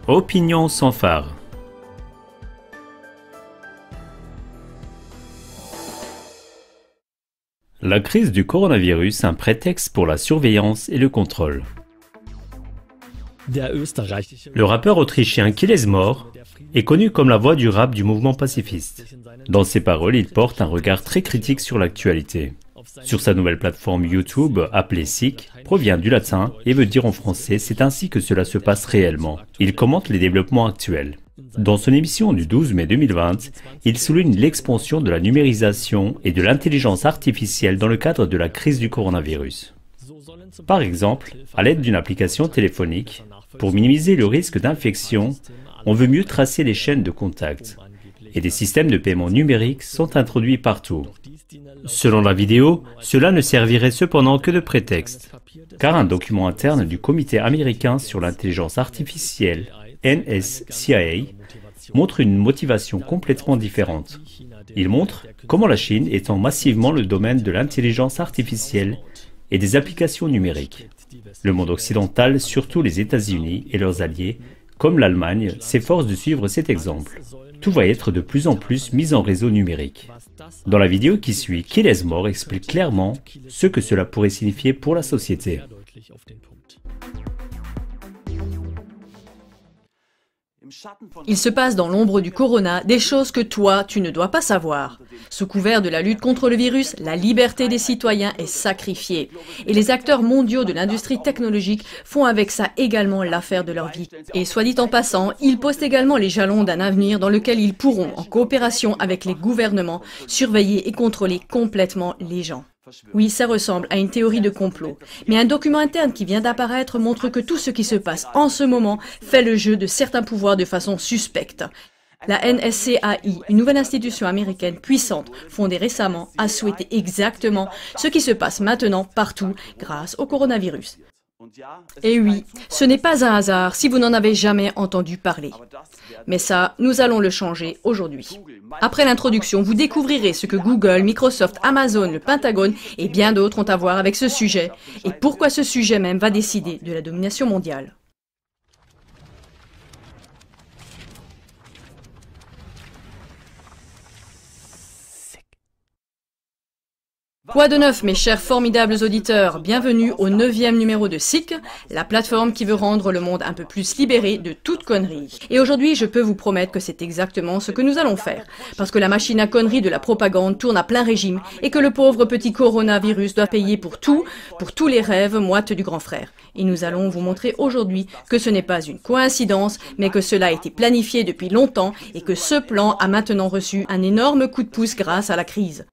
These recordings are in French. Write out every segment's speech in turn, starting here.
Opinion sans phare. La crise du coronavirus, un prétexte pour la surveillance et le contrôle. Le rappeur autrichien Kilesmore est connu comme la voix du rap du mouvement pacifiste. Dans ses paroles, il porte un regard très critique sur l'actualité. Sur sa nouvelle plateforme YouTube, appelée Sikh, provient du latin et veut dire en français « c'est ainsi que cela se passe réellement ». Il commente les développements actuels. Dans son émission du 12 mai 2020, il souligne l'expansion de la numérisation et de l'intelligence artificielle dans le cadre de la crise du coronavirus. Par exemple, à l'aide d'une application téléphonique, pour minimiser le risque d'infection, on veut mieux tracer les chaînes de contact. Et des systèmes de paiement numériques sont introduits partout. Selon la vidéo, cela ne servirait cependant que de prétexte, car un document interne du Comité américain sur l'intelligence artificielle, NSCIA, montre une motivation complètement différente. Il montre comment la Chine étend massivement le domaine de l'intelligence artificielle et des applications numériques. Le monde occidental, surtout les États-Unis et leurs alliés, comme l'Allemagne, s'efforce de suivre cet exemple. Tout va être de plus en plus mis en réseau numérique. Dans la vidéo qui suit, Kilesmore explique clairement ce que cela pourrait signifier pour la société. Il se passe dans l'ombre du corona des choses que toi, tu ne dois pas savoir. Sous couvert de la lutte contre le virus, la liberté des citoyens est sacrifiée. Et les acteurs mondiaux de l'industrie technologique font avec ça également l'affaire de leur vie. Et soit dit en passant, ils posent également les jalons d'un avenir dans lequel ils pourront, en coopération avec les gouvernements, surveiller et contrôler complètement les gens. Oui, ça ressemble à une théorie de complot. Mais un document interne qui vient d'apparaître montre que tout ce qui se passe en ce moment fait le jeu de certains pouvoirs de façon suspecte. La NSCAI, une nouvelle institution américaine puissante, fondée récemment, a souhaité exactement ce qui se passe maintenant partout grâce au coronavirus. Et oui, ce n'est pas un hasard si vous n'en avez jamais entendu parler. Mais ça, nous allons le changer aujourd'hui. Après l'introduction, vous découvrirez ce que Google, Microsoft, Amazon, le Pentagone et bien d'autres ont à voir avec ce sujet et pourquoi ce sujet même va décider de la domination mondiale. Quoi de neuf, mes chers formidables auditeurs? Bienvenue au 9e numéro de Sikh, la plateforme qui veut rendre le monde un peu plus libéré de toute connerie. Et aujourd'hui, je peux vous promettre que c'est exactement ce que nous allons faire. Parce que la machine à conneries de la propagande tourne à plein régime et que le pauvre petit coronavirus doit payer pour tous les rêves moites du grand frère. Et nous allons vous montrer aujourd'hui que ce n'est pas une coïncidence, mais que cela a été planifié depuis longtemps et que ce plan a maintenant reçu un énorme coup de pouce grâce à la crise.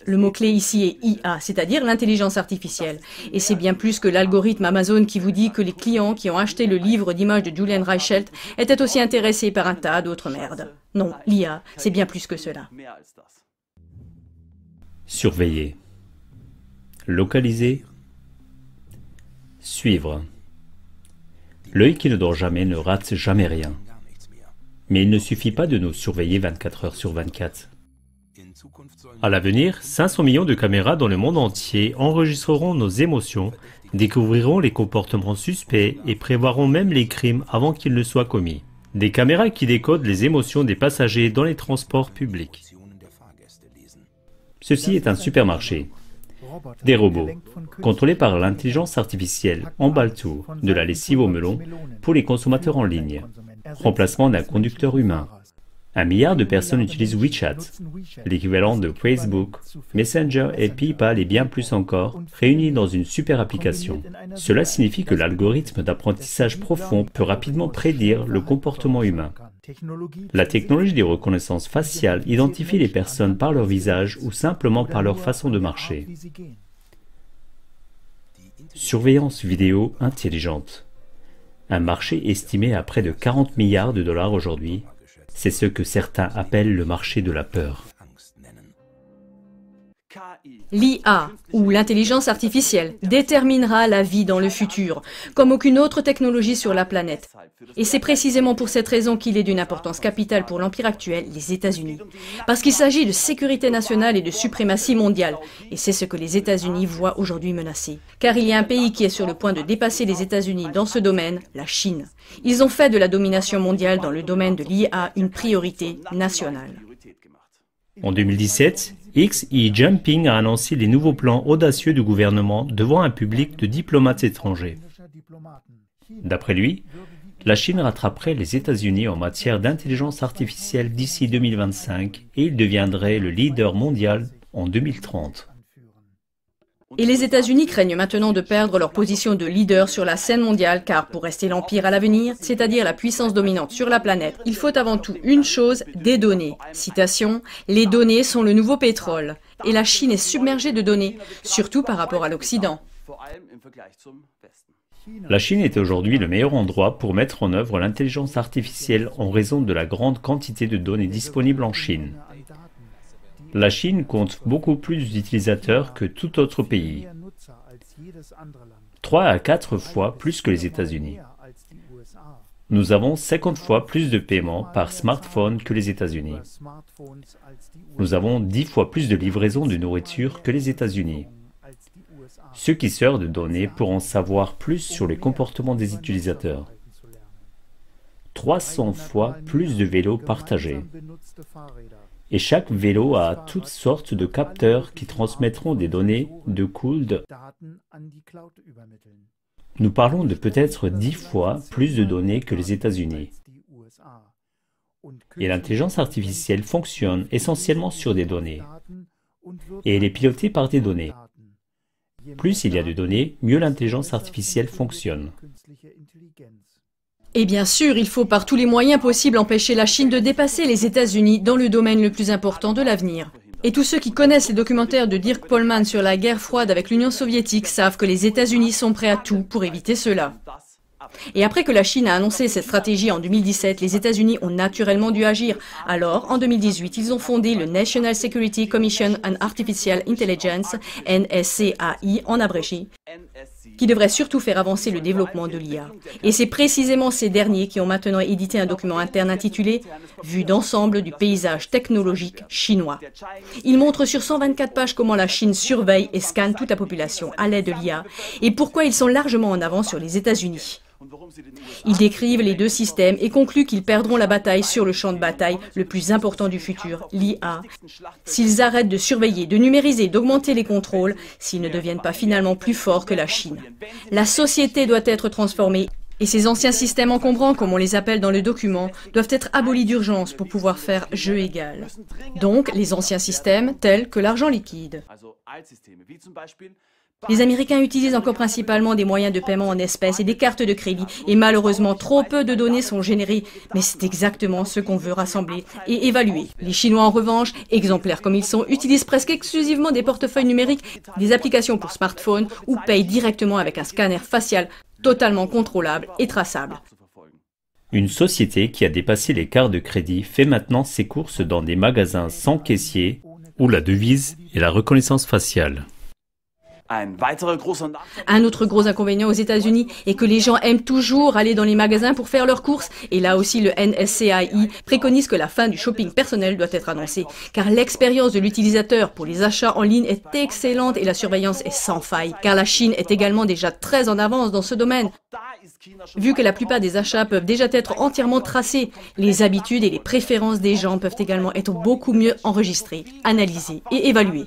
Le mot-clé ici est IA, c'est-à-dire l'intelligence artificielle. Et c'est bien plus que l'algorithme Amazon qui vous dit que les clients qui ont acheté le livre d'images de Julian Reichelt étaient aussi intéressés par un tas d'autres merdes. Non, l'IA, c'est bien plus que cela. Surveiller. Localiser. Suivre. L'œil qui ne dort jamais ne rate jamais rien. Mais il ne suffit pas de nous surveiller 24 heures sur 24. À l'avenir, 500 millions de caméras dans le monde entier enregistreront nos émotions, découvriront les comportements suspects et prévoiront même les crimes avant qu'ils ne soient commis. Des caméras qui décodent les émotions des passagers dans les transports publics. Ceci est un supermarché. Des robots, contrôlés par l'intelligence artificielle, emballent tout, de la lessive au melon, pour les consommateurs en ligne. Remplacement d'un conducteur humain. 1 milliard de personnes utilisent WeChat, l'équivalent de Facebook, Messenger et PayPal et bien plus encore, réunis dans une super application. Cela signifie que l'algorithme d'apprentissage profond peut rapidement prédire le comportement humain. La technologie de reconnaissance faciale identifie les personnes par leur visage ou simplement par leur façon de marcher. Surveillance vidéo intelligente. Un marché estimé à près de 40 milliards de dollars aujourd'hui. C'est ce que certains appellent le marché de la peur. L'IA, ou l'intelligence artificielle, déterminera la vie dans le futur, comme aucune autre technologie sur la planète. Et c'est précisément pour cette raison qu'il est d'une importance capitale pour l'empire actuel, les États-Unis. Parce qu'il s'agit de sécurité nationale et de suprématie mondiale. Et c'est ce que les États-Unis voient aujourd'hui menacé. Car il y a un pays qui est sur le point de dépasser les États-Unis dans ce domaine, la Chine. Ils ont fait de la domination mondiale dans le domaine de l'IA une priorité nationale. En 2017, Xi Jinping a annoncé les nouveaux plans audacieux du gouvernement devant un public de diplomates étrangers. D'après lui, la Chine rattraperait les États-Unis en matière d'intelligence artificielle d'ici 2025 et il deviendrait le leader mondial en 2030. Et les États-Unis craignent maintenant de perdre leur position de leader sur la scène mondiale car pour rester l'empire à l'avenir, c'est-à-dire la puissance dominante sur la planète, il faut avant tout une chose, des données. Citation, « Les données sont le nouveau pétrole » et la Chine est submergée de données, surtout par rapport à l'Occident. La Chine est aujourd'hui le meilleur endroit pour mettre en œuvre l'intelligence artificielle en raison de la grande quantité de données disponibles en Chine. La Chine compte beaucoup plus d'utilisateurs que tout autre pays, 3 à 4 fois plus que les États-Unis. Nous avons 50 fois plus de paiements par smartphone que les États-Unis. Nous avons 10 fois plus de livraisons de nourriture que les États-Unis. Ceux qui servent de données pourront savoir plus sur les comportements des utilisateurs. 300 fois plus de vélos partagés. Et chaque vélo a toutes sortes de capteurs qui transmettront des données de cloud. Nous parlons de peut-être 10 fois plus de données que les États-Unis. Et l'intelligence artificielle fonctionne essentiellement sur des données. Et elle est pilotée par des données. Plus il y a de données, mieux l'intelligence artificielle fonctionne. Et bien sûr, il faut par tous les moyens possibles empêcher la Chine de dépasser les États-Unis dans le domaine le plus important de l'avenir. Et tous ceux qui connaissent les documentaires de Dirk Pollmann sur la guerre froide avec l'Union soviétique savent que les États-Unis sont prêts à tout pour éviter cela. Et après que la Chine a annoncé cette stratégie en 2017, les États-Unis ont naturellement dû agir. Alors, en 2018, ils ont fondé le National Security Commission on Artificial Intelligence, NSCAI en abrégé, qui devrait surtout faire avancer le développement de l'IA. Et c'est précisément ces derniers qui ont maintenant édité un document interne intitulé « Vue d'ensemble du paysage technologique chinois ». Il montre sur 124 pages comment la Chine surveille et scanne toute la population à l'aide de l'IA et pourquoi ils sont largement en avance sur les États-Unis. Ils décrivent les deux systèmes et concluent qu'ils perdront la bataille sur le champ de bataille le plus important du futur, l'IA, s'ils arrêtent de surveiller, de numériser, d'augmenter les contrôles, s'ils ne deviennent pas finalement plus forts que la Chine. La société doit être transformée et ces anciens systèmes encombrants, comme on les appelle dans le document, doivent être abolis d'urgence pour pouvoir faire jeu égal. Donc, les anciens systèmes tels que l'argent liquide. Les Américains utilisent encore principalement des moyens de paiement en espèces et des cartes de crédit, et malheureusement trop peu de données sont générées, mais c'est exactement ce qu'on veut rassembler et évaluer. Les Chinois en revanche, exemplaires comme ils sont, utilisent presque exclusivement des portefeuilles numériques, des applications pour smartphone ou payent directement avec un scanner facial totalement contrôlable et traçable. Une société qui a dépassé les cartes de crédit fait maintenant ses courses dans des magasins sans caissier où la devise est la reconnaissance faciale. Un autre gros inconvénient aux États-Unis est que les gens aiment toujours aller dans les magasins pour faire leurs courses. Et là aussi, le NSCAI préconise que la fin du shopping personnel doit être annoncée. Car l'expérience de l'utilisateur pour les achats en ligne est excellente et la surveillance est sans faille. Car la Chine est également déjà très en avance dans ce domaine. Vu que la plupart des achats peuvent déjà être entièrement tracés, les habitudes et les préférences des gens peuvent également être beaucoup mieux enregistrées, analysées et évaluées.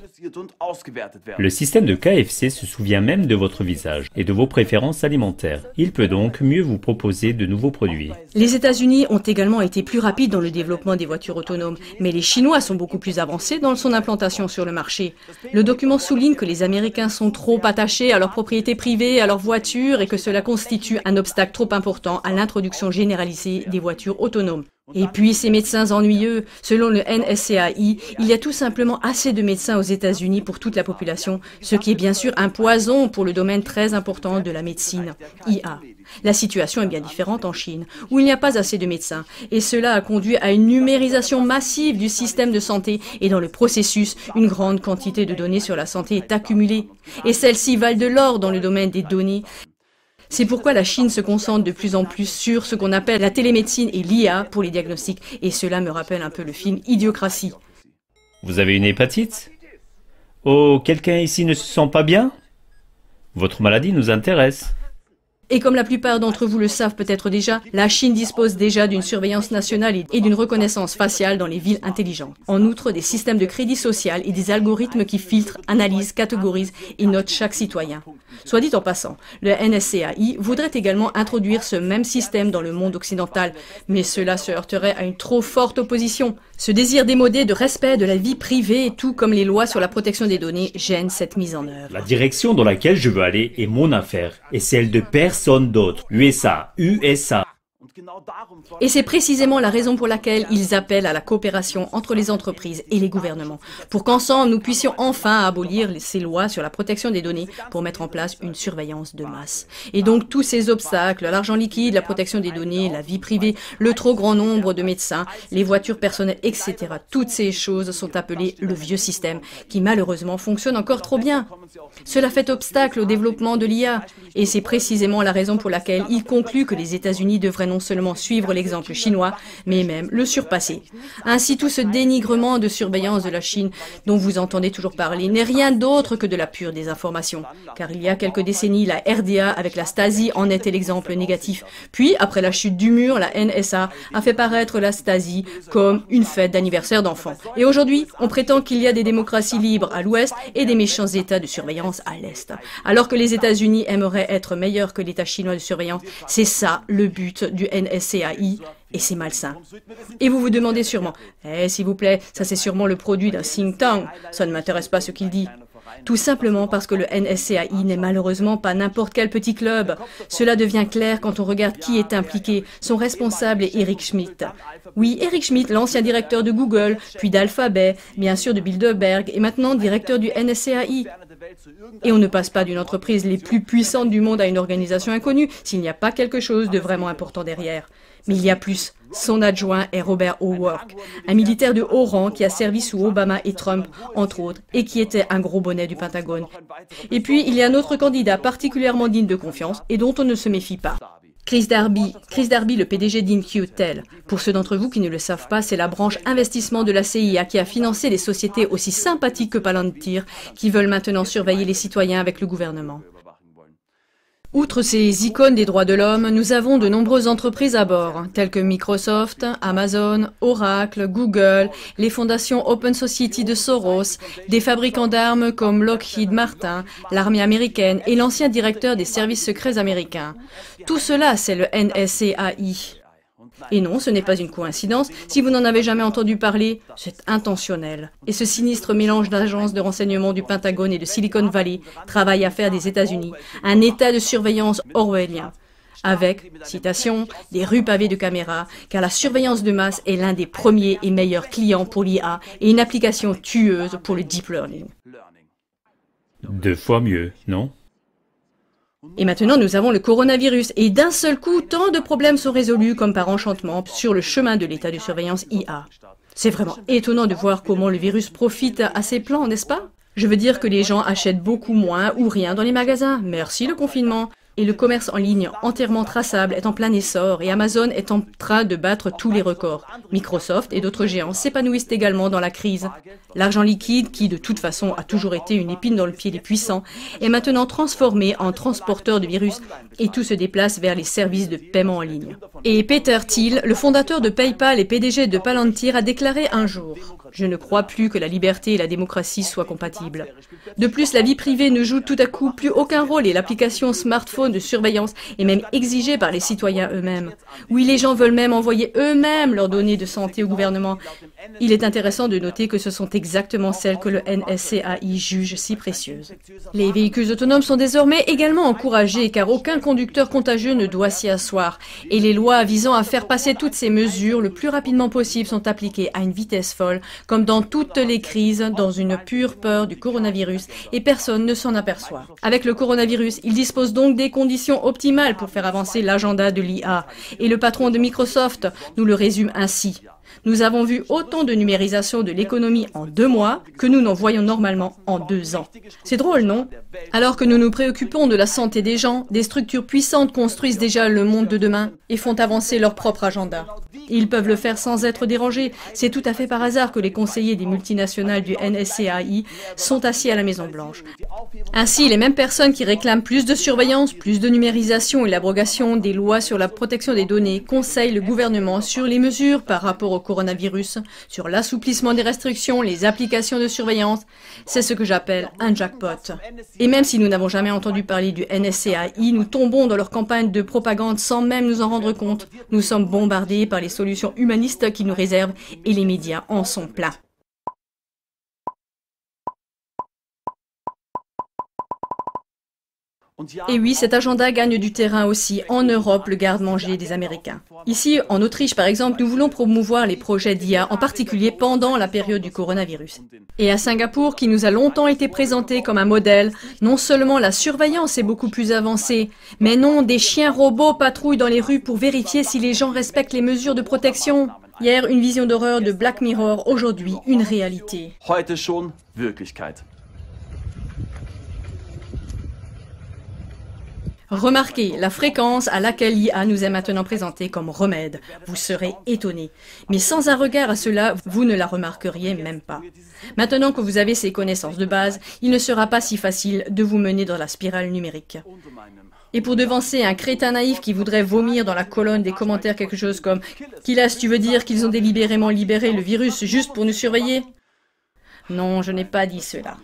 Le système de KFC se souvient même de votre visage et de vos préférences alimentaires. Il peut donc mieux vous proposer de nouveaux produits. Les États-Unis ont également été plus rapides dans le développement des voitures autonomes, mais les Chinois sont beaucoup plus avancés dans son implantation sur le marché. Le document souligne que les Américains sont trop attachés à leur propriété privée, à leurs voitures et que cela constitue un obstacle trop important à l'introduction généralisée des voitures autonomes. Et puis ces médecins ennuyeux, selon le NSCAI, il y a tout simplement assez de médecins aux États-Unis pour toute la population, ce qui est bien sûr un poison pour le domaine très important de la médecine, IA. La situation est bien différente en Chine, où il n'y a pas assez de médecins, et cela a conduit à une numérisation massive du système de santé, et dans le processus, une grande quantité de données sur la santé est accumulée, et celles-ci valent de l'or dans le domaine des données. C'est pourquoi la Chine se concentre de plus en plus sur ce qu'on appelle la télémédecine et l'IA pour les diagnostics, et cela me rappelle un peu le film Idiocratie. Vous avez une hépatite? Oh, quelqu'un ici ne se sent pas bien? Votre maladie nous intéresse. Et comme la plupart d'entre vous le savent peut-être déjà, la Chine dispose déjà d'une surveillance nationale et d'une reconnaissance faciale dans les villes intelligentes. En outre, des systèmes de crédit social et des algorithmes qui filtrent, analysent, catégorisent et notent chaque citoyen. Soit dit en passant, le NSCAI voudrait également introduire ce même système dans le monde occidental, mais cela se heurterait à une trop forte opposition. Ce désir démodé de respect de la vie privée, tout comme les lois sur la protection des données, gêne cette mise en œuvre. La direction dans laquelle je veux aller est mon affaire, et celle de personne d'autre. USA. Et c'est précisément la raison pour laquelle ils appellent à la coopération entre les entreprises et les gouvernements, pour qu'ensemble nous puissions enfin abolir ces lois sur la protection des données pour mettre en place une surveillance de masse. Et donc tous ces obstacles, l'argent liquide, la protection des données, la vie privée, le trop grand nombre de médecins, les voitures personnelles, etc. Toutes ces choses sont appelées le vieux système, qui malheureusement fonctionne encore trop bien. Cela fait obstacle au développement de l'IA, et c'est précisément la raison pour laquelle il conclut que les États-Unis devraient non seulement suivre l'exemple chinois, mais même le surpasser. Ainsi, tout ce dénigrement de surveillance de la Chine dont vous entendez toujours parler n'est rien d'autre que de la pure désinformation. Car il y a quelques décennies, la RDA avec la Stasi en était l'exemple négatif. Puis, après la chute du mur, la NSA a fait paraître la Stasi comme une fête d'anniversaire d'enfants. Et aujourd'hui, on prétend qu'il y a des démocraties libres à l'ouest et des méchants États de surveillance à l'est. Alors que les États-Unis aimeraient être meilleurs que l'État chinois de surveillance, c'est ça le but du NSCAI, et c'est malsain. Et vous vous demandez sûrement, s'il vous plaît, ça c'est sûrement le produit d'un think tank, ça ne m'intéresse pas ce qu'il dit. Tout simplement parce que le NSCAI n'est malheureusement pas n'importe quel petit club. Cela devient clair quand on regarde qui est impliqué. Son responsable est Eric Schmidt. Oui, Eric Schmidt, l'ancien directeur de Google, puis d'Alphabet, bien sûr de Bilderberg, et maintenant directeur du NSCAI. Et on ne passe pas d'une entreprise les plus puissantes du monde à une organisation inconnue s'il n'y a pas quelque chose de vraiment important derrière. Mais il y a plus. Son adjoint est Robert O'Rourke, un militaire de haut rang qui a servi sous Obama et Trump, entre autres, et qui était un gros bonnet du Pentagone. Et puis, il y a un autre candidat particulièrement digne de confiance et dont on ne se méfie pas. Chris Darby, le PDG d'InQtel. Pour ceux d'entre vous qui ne le savent pas, c'est la branche investissement de la CIA qui a financé des sociétés aussi sympathiques que Palantir, qui veulent maintenant surveiller les citoyens avec le gouvernement. Outre ces icônes des droits de l'homme, nous avons de nombreuses entreprises à bord, telles que Microsoft, Amazon, Oracle, Google, les fondations Open Society de Soros, des fabricants d'armes comme Lockheed Martin, l'armée américaine et l'ancien directeur des services secrets américains. Tout cela, c'est le NSCAI. Et non, ce n'est pas une coïncidence. Si vous n'en avez jamais entendu parler, c'est intentionnel. Et ce sinistre mélange d'agences de renseignement du Pentagone et de Silicon Valley travaille à faire des États-Unis un état de surveillance orwellien. Avec, citation, des rues pavées de caméras, car la surveillance de masse est l'un des premiers et meilleurs clients pour l'IA et une application tueuse pour le deep learning. 2 fois mieux, non? Et maintenant, nous avons le coronavirus. Et d'un seul coup, tant de problèmes sont résolus comme par enchantement sur le chemin de l'état de surveillance IA. C'est vraiment étonnant de voir comment le virus profite à ses plans, n'est-ce pas? Je veux dire que les gens achètent beaucoup moins ou rien dans les magasins. Merci le confinement. Et le commerce en ligne entièrement traçable est en plein essor et Amazon est en train de battre tous les records. Microsoft et d'autres géants s'épanouissent également dans la crise. L'argent liquide, qui de toute façon a toujours été une épine dans le pied des puissants, est maintenant transformé en transporteur de virus et tout se déplace vers les services de paiement en ligne. Et Peter Thiel, le fondateur de PayPal et PDG de Palantir, a déclaré un jour « Je ne crois plus que la liberté et la démocratie soient compatibles. De plus, la vie privée ne joue tout à coup plus aucun rôle et l'application smartphone de surveillance est même exigée par les citoyens eux-mêmes. Oui, les gens veulent même envoyer eux-mêmes leurs données de santé au gouvernement. Il est intéressant de noter que ce sont exactement celles que le NSCAI juge si précieuses. Les véhicules autonomes sont désormais également encouragés car aucun conducteur contagieux ne doit s'y asseoir et les lois lois visant à faire passer toutes ces mesures le plus rapidement possible sont appliquées à une vitesse folle, comme dans toutes les crises, dans une pure peur du coronavirus, et personne ne s'en aperçoit. Avec le coronavirus, il dispose donc des conditions optimales pour faire avancer l'agenda de l'IA. Et le patron de Microsoft nous le résume ainsi. Nous avons vu autant de numérisation de l'économie en 2 mois que nous n'en voyons normalement en 2 ans. C'est drôle, non? Alors que nous nous préoccupons de la santé des gens, des structures puissantes construisent déjà le monde de demain et font avancer leur propre agenda. Ils peuvent le faire sans être dérangés. C'est tout à fait par hasard que les conseillers des multinationales du NSCAI sont assis à la Maison-Blanche. Ainsi, les mêmes personnes qui réclament plus de surveillance, plus de numérisation et l'abrogation des lois sur la protection des données conseillent le gouvernement sur les mesures par rapport au coronavirus, sur l'assouplissement des restrictions, les applications de surveillance. C'est ce que j'appelle un jackpot. Et même si nous n'avons jamais entendu parler du NSCAI, nous tombons dans leur campagne de propagande sans même nous en rendre compte. Nous sommes bombardés par les solutions humanistes qu'ils nous réservent et les médias en sont pleins. Et oui, cet agenda gagne du terrain aussi en Europe, le garde-manger des Américains. Ici, en Autriche par exemple, nous voulons promouvoir les projets d'IA, en particulier pendant la période du coronavirus. Et à Singapour, qui nous a longtemps été présenté comme un modèle, non seulement la surveillance est beaucoup plus avancée, mais non, des chiens robots patrouillent dans les rues pour vérifier si les gens respectent les mesures de protection. Hier, une vision d'horreur de Black Mirror, aujourd'hui, une réalité. Heute schon Wirklichkeit. Remarquez la fréquence à laquelle l'IA nous est maintenant présentée comme remède. Vous serez étonnés. Mais sans un regard à cela, vous ne la remarqueriez même pas. Maintenant que vous avez ces connaissances de base, il ne sera pas si facile de vous mener dans la spirale numérique. Et pour devancer un crétin naïf qui voudrait vomir dans la colonne des commentaires quelque chose comme « Kilas, tu veux dire qu'ils ont délibérément libéré le virus juste pour nous surveiller ?» Non, je n'ai pas dit cela.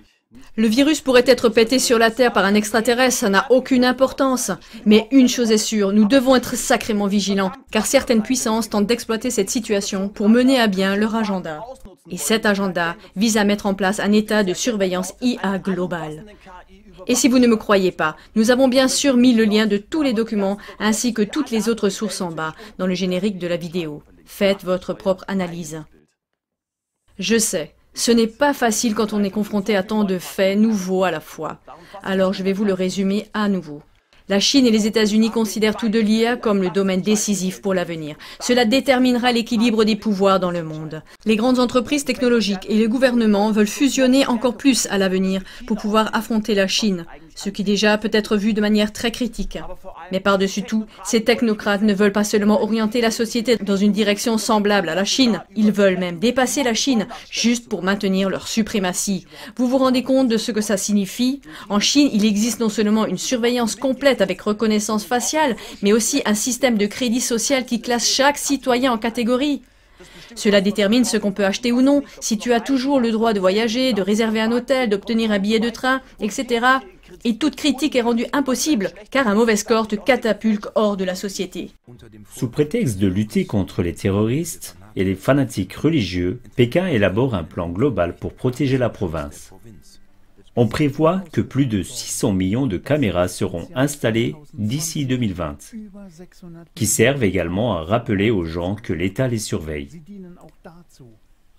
Le virus pourrait être pété sur la Terre par un extraterrestre, ça n'a aucune importance. Mais une chose est sûre, nous devons être sacrément vigilants, car certaines puissances tentent d'exploiter cette situation pour mener à bien leur agenda. Et cet agenda vise à mettre en place un état de surveillance IA global. Et si vous ne me croyez pas, nous avons bien sûr mis le lien de tous les documents ainsi que toutes les autres sources en bas, dans le générique de la vidéo. Faites votre propre analyse. Je sais. Ce n'est pas facile quand on est confronté à tant de faits nouveaux à la fois. Alors je vais vous le résumer à nouveau. La Chine et les États-Unis considèrent tout de l'IA comme le domaine décisif pour l'avenir. Cela déterminera l'équilibre des pouvoirs dans le monde. Les grandes entreprises technologiques et les gouvernements veulent fusionner encore plus à l'avenir pour pouvoir affronter la Chine, ce qui déjà peut être vu de manière très critique. Mais par-dessus tout, ces technocrates ne veulent pas seulement orienter la société dans une direction semblable à la Chine, ils veulent même dépasser la Chine, juste pour maintenir leur suprématie. Vous vous rendez compte de ce que ça signifie? En Chine, il existe non seulement une surveillance complète avec reconnaissance faciale, mais aussi un système de crédit social qui classe chaque citoyen en catégories. Cela détermine ce qu'on peut acheter ou non, si tu as toujours le droit de voyager, de réserver un hôtel, d'obtenir un billet de train, etc. Et toute critique est rendue impossible, car un mauvais score te catapulte hors de la société. Sous prétexte de lutter contre les terroristes et les fanatiques religieux, Pékin élabore un plan global pour protéger la province. On prévoit que plus de 600 millions de caméras seront installées d'ici 2020, qui servent également à rappeler aux gens que l'État les surveille.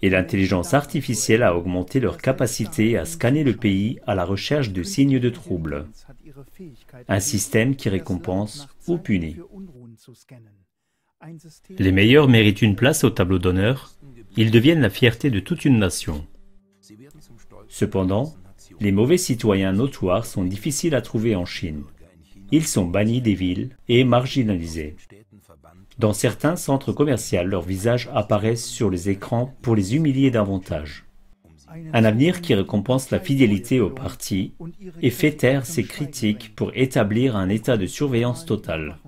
Et l'intelligence artificielle a augmenté leur capacité à scanner le pays à la recherche de signes de troubles. Un système qui récompense ou punit. Les meilleurs méritent une place au tableau d'honneur, ils deviennent la fierté de toute une nation. Cependant, les mauvais citoyens notoires sont difficiles à trouver en Chine. Ils sont bannis des villes et marginalisés. Dans certains centres commerciaux, leurs visages apparaissent sur les écrans pour les humilier davantage. Un avenir qui récompense la fidélité au parti et fait taire ses critiques pour établir un état de surveillance totale.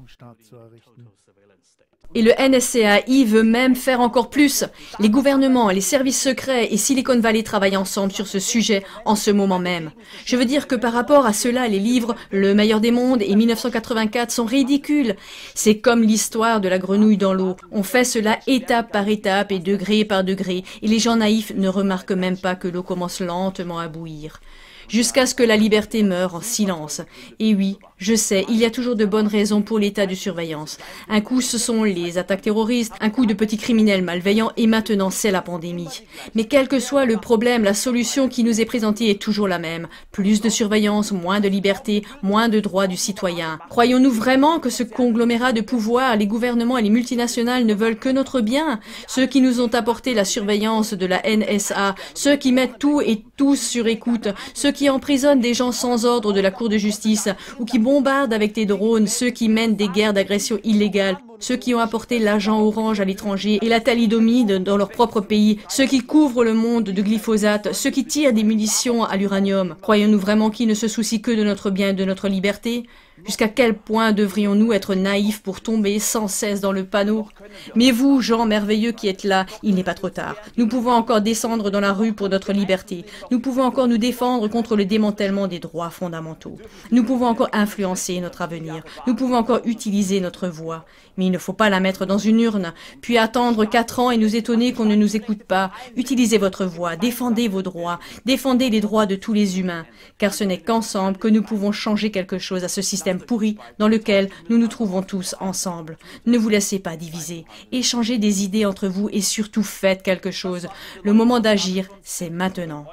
Et le NSCAI veut même faire encore plus. Les gouvernements, les services secrets et Silicon Valley travaillent ensemble sur ce sujet en ce moment même. Je veux dire que par rapport à cela, les livres Le meilleur des mondes et 1984 sont ridicules. C'est comme l'histoire de la grenouille dans l'eau. On fait cela étape par étape et degré par degré, et les gens naïfs ne remarquent même pas que l'eau commence lentement à bouillir. Jusqu'à ce que la liberté meure en silence. Et oui, Je sais, il y a toujours de bonnes raisons pour l'état de surveillance. Un coup, ce sont les attaques terroristes, un coup de petits criminels malveillants, et maintenant, c'est la pandémie. Mais quel que soit le problème, la solution qui nous est présentée est toujours la même. Plus de surveillance, moins de liberté, moins de droits du citoyen. Croyons-nous vraiment que ce conglomérat de pouvoir, les gouvernements et les multinationales ne veulent que notre bien? Ceux qui nous ont apporté la surveillance de la NSA, ceux qui mettent tout et tous sur écoute, ceux qui emprisonnent des gens sans ordre de la Cour de justice, ou qui bombardent avec des drones, ceux qui mènent des guerres d'agression illégales, ceux qui ont apporté l'agent orange à l'étranger et la thalidomide dans leur propre pays, ceux qui couvrent le monde de glyphosate, ceux qui tirent des munitions à l'uranium. Croyons-nous vraiment qu'ils ne se soucient que de notre bien et de notre liberté? Jusqu'à quel point devrions-nous être naïfs pour tomber sans cesse dans le panneau? Mais vous, gens merveilleux qui êtes là, il n'est pas trop tard. Nous pouvons encore descendre dans la rue pour notre liberté. Nous pouvons encore nous défendre contre le démantèlement des droits fondamentaux. Nous pouvons encore influencer notre avenir. Nous pouvons encore utiliser notre voix. Mais il ne faut pas la mettre dans une urne, puis attendre 4 ans et nous étonner qu'on ne nous écoute pas. Utilisez votre voix, défendez vos droits, défendez les droits de tous les humains, car ce n'est qu'ensemble que nous pouvons changer quelque chose à ce système pourri dans lequel nous nous trouvons tous ensemble. Ne vous laissez pas diviser, échangez des idées entre vous et surtout faites quelque chose. Le moment d'agir, c'est maintenant.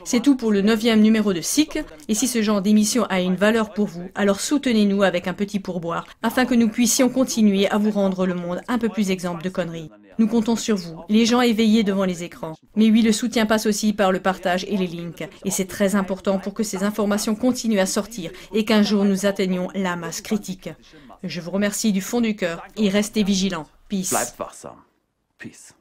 C'est tout pour le 9e numéro de SIC, et si ce genre d'émission a une valeur pour vous, alors soutenez-nous avec un petit pourboire, afin que nous puissions continuer à vous rendre le monde un peu plus exempt de conneries. Nous comptons sur vous, les gens éveillés devant les écrans. Mais oui, le soutien passe aussi par le partage et les links, et c'est très important pour que ces informations continuent à sortir et qu'un jour nous atteignions la masse critique. Je vous remercie du fond du cœur et restez vigilants. Peace. Bleibt wachsam. Peace.